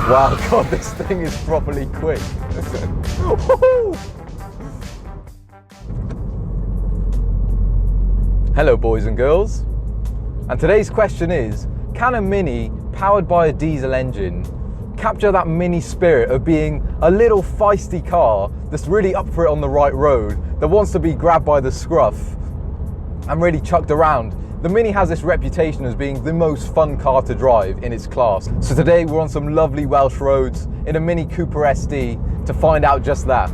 Wow, God, this thing is properly quick. Hello, boys and girls. And today's question is, can a Mini powered by a diesel engine capture that Mini spirit of being a little feisty car that's really up for it on the right road, that wants to be grabbed by the scruff and really chucked around? The Mini has this reputation as being the most fun car to drive in its class. So today we're on some lovely Welsh roads in a Mini Cooper SD to find out just that.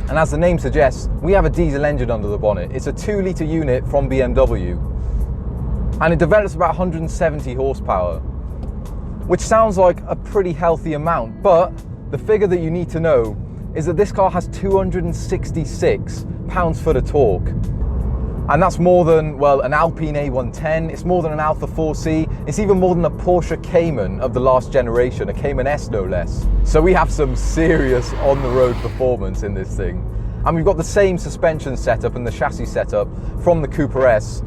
And as the name suggests, we have a diesel engine under the bonnet. It's a 2-litre unit from BMW. And it develops about 170 horsepower, which sounds like a pretty healthy amount, but the figure that you need to know is that this car has 266 pounds-foot of torque. And that's more than, well, an Alpine A110, it's more than an Alfa 4C, it's even more than a Porsche Cayman of the last generation, a Cayman S no less. So we have some serious on-the-road performance in this thing. And we've got the same suspension setup and the chassis setup from the Cooper S.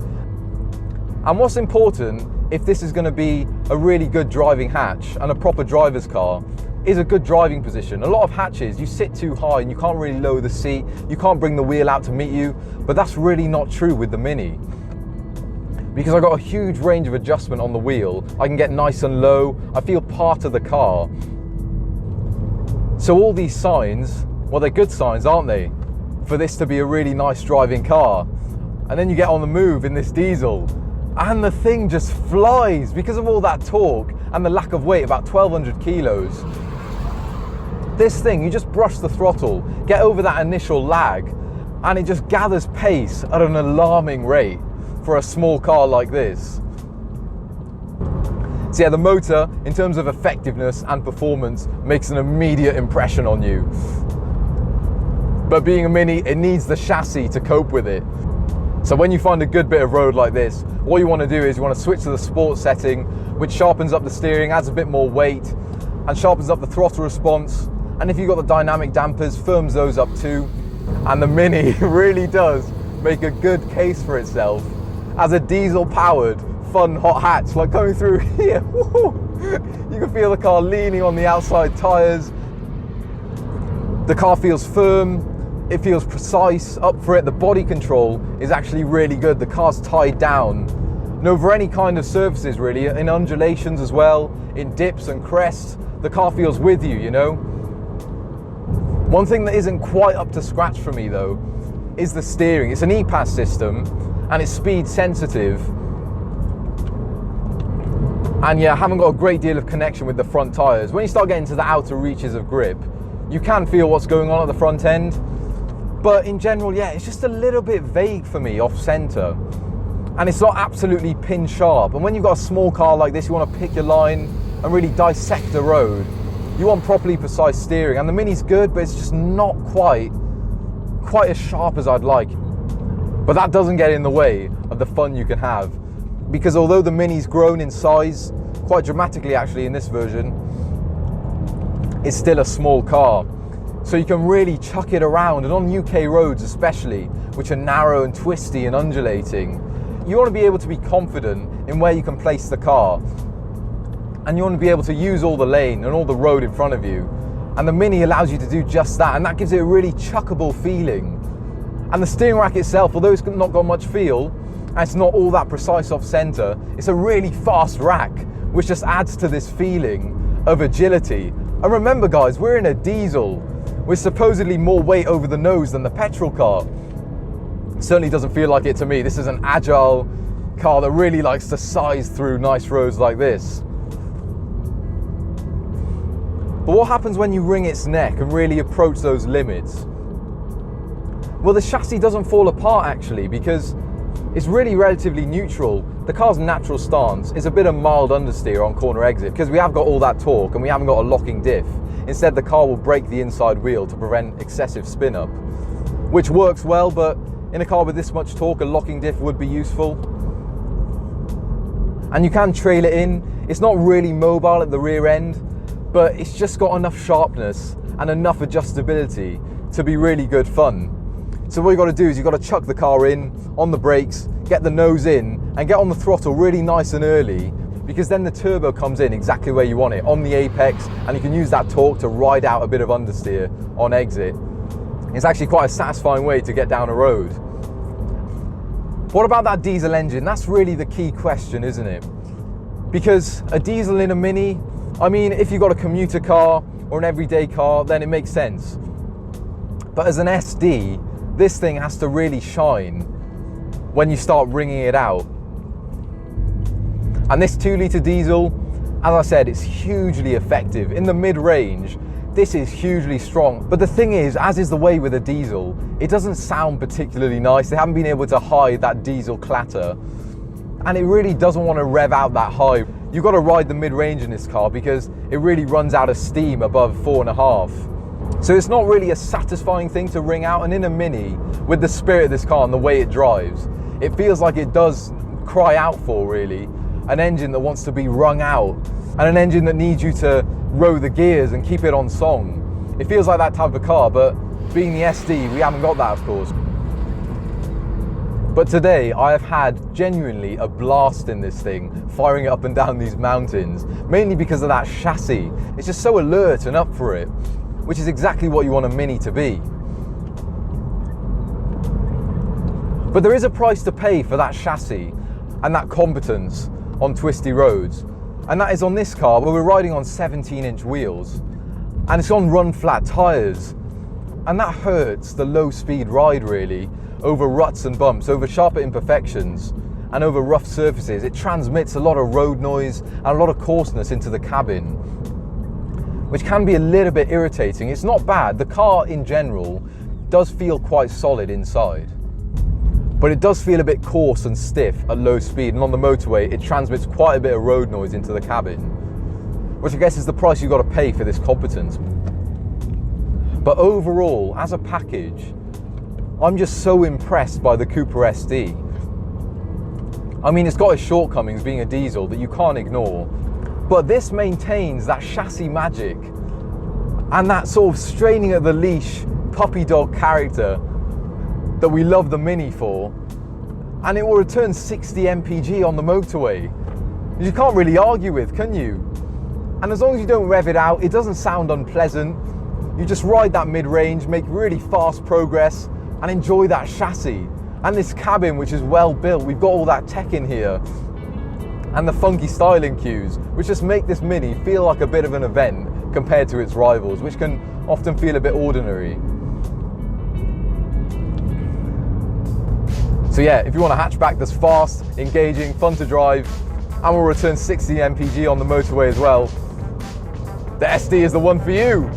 And what's important, if this is going to be a really good driving hatch and a proper driver's car, is a good driving position. A lot of hatches, you sit too high and you can't really lower the seat, you can't bring the wheel out to meet you, but that's really not true with the Mini. Because I've got a huge range of adjustment on the wheel, I can get nice and low, I feel part of the car. So all these signs, well, they're good signs, aren't they? For this to be a really nice driving car. And then you get on the move in this diesel, and the thing just flies because of all that torque and the lack of weight, about 1,200 kilos. This thing, you just brush the throttle, get over that initial lag, and it just gathers pace at an alarming rate for a small car like this. So yeah, the motor, in terms of effectiveness and performance, makes an immediate impression on you. But being a Mini, it needs the chassis to cope with it. So when you find a good bit of road like this, all you want to do is you want to switch to the sport setting, which sharpens up the steering, adds a bit more weight, and sharpens up the throttle response. And if you've got the dynamic dampers, firms those up too. And the Mini really does make a good case for itself as a diesel-powered, fun hot hatch. Like coming through here, you can feel the car leaning on the outside tyres. The car feels firm, it feels precise, up for it. The body control is actually really good. The car's tied down. And over any kind of surfaces really, in undulations as well, in dips and crests, the car feels with you, you know? One thing that isn't quite up to scratch for me though, is the steering. It's an e-pass system and it's speed sensitive. And yeah, I haven't got a great deal of connection with the front tyres. When you start getting to the outer reaches of grip, you can feel what's going on at the front end. But in general, yeah, it's just a little bit vague for me off center. And it's not absolutely pin sharp. And when you've got a small car like this, you want to pick your line and really dissect the road. You want properly precise steering, and the Mini's good, but it's just not quite as sharp as I'd like. But that doesn't get in the way of the fun you can have. Because although the Mini's grown in size, quite dramatically actually in this version, it's still a small car. So you can really chuck it around, and on UK roads especially, which are narrow and twisty and undulating, you want to be able to be confident in where you can place the car. And you want to be able to use all the lane and all the road in front of you. And the Mini allows you to do just that, and that gives it a really chuckable feeling. And the steering rack itself, although it's not got much feel, and it's not all that precise off center, it's a really fast rack, which just adds to this feeling of agility. And remember guys, we're in a diesel with supposedly more weight over the nose than the petrol car. It certainly doesn't feel like it to me. This is an agile car that really likes to size through nice roads like this. But what happens when you wring its neck and really approach those limits? Well, the chassis doesn't fall apart actually, because it's really relatively neutral. The car's natural stance is a bit of mild understeer on corner exit, because we have got all that torque and we haven't got a locking diff. Instead, the car will brake the inside wheel to prevent excessive spin up, which works well, but in a car with this much torque, a locking diff would be useful. And you can trail it in. It's not really mobile at the rear end, but it's just got enough sharpness and enough adjustability to be really good fun. So what you've got to do is you've got to chuck the car in on the brakes, get the nose in, and get on the throttle really nice and early because then the turbo comes in exactly where you want it, on the apex, and you can use that torque to ride out a bit of understeer on exit. It's actually quite a satisfying way to get down a road. What about that diesel engine? That's really the key question, isn't it? Because a diesel in a Mini, I mean, if you've got a commuter car or an everyday car, then it makes sense. But as an SD, this thing has to really shine when you start wringing it out. And this 2-litre diesel, as I said, it's hugely effective. In the mid-range, this is hugely strong. But the thing is, as is the way with a diesel, it doesn't sound particularly nice. They haven't been able to hide that diesel clatter. And it really doesn't want to rev out that high. You've got to ride the mid-range in this car because it really runs out of steam above 4.5. So it's not really a satisfying thing to ring out. And in a Mini, with the spirit of this car and the way it drives, it feels like it does cry out for, really, an engine that wants to be wrung out, and an engine that needs you to row the gears and keep it on song. It feels like that type of car, but being the SD, we haven't got that, of course. But today, I have had genuinely a blast in this thing, firing it up and down these mountains, mainly because of that chassis. It's just so alert and up for it, which is exactly what you want a Mini to be. But there is a price to pay for that chassis and that competence on twisty roads. And that is on this car, where we're riding on 17-inch wheels, and it's on run-flat tyres. And that hurts the low-speed ride, really, over ruts and bumps, over sharper imperfections, and over rough surfaces. It transmits a lot of road noise and a lot of coarseness into the cabin, which can be a little bit irritating. It's not bad. The car, in general, does feel quite solid inside. But it does feel a bit coarse and stiff at low speed, and on the motorway it transmits quite a bit of road noise into the cabin, which I guess is the price you've got to pay for this competence. But overall, as a package, I'm just so impressed by the Cooper SD. I mean, it's got its shortcomings being a diesel that you can't ignore, but this maintains that chassis magic and that sort of straining at the leash puppy dog character that we love the Mini for, and it will return 60 mpg on the motorway. You can't really argue with, can you? And as long as you don't rev it out, it doesn't sound unpleasant. You just ride that mid-range, make really fast progress, and enjoy that chassis. And this cabin, which is well built, we've got all that tech in here, and the funky styling cues, which just make this Mini feel like a bit of an event compared to its rivals, which can often feel a bit ordinary. So yeah, if you want a hatchback that's fast, engaging, fun to drive, and will return 60 mpg on the motorway as well, the SD is the one for you.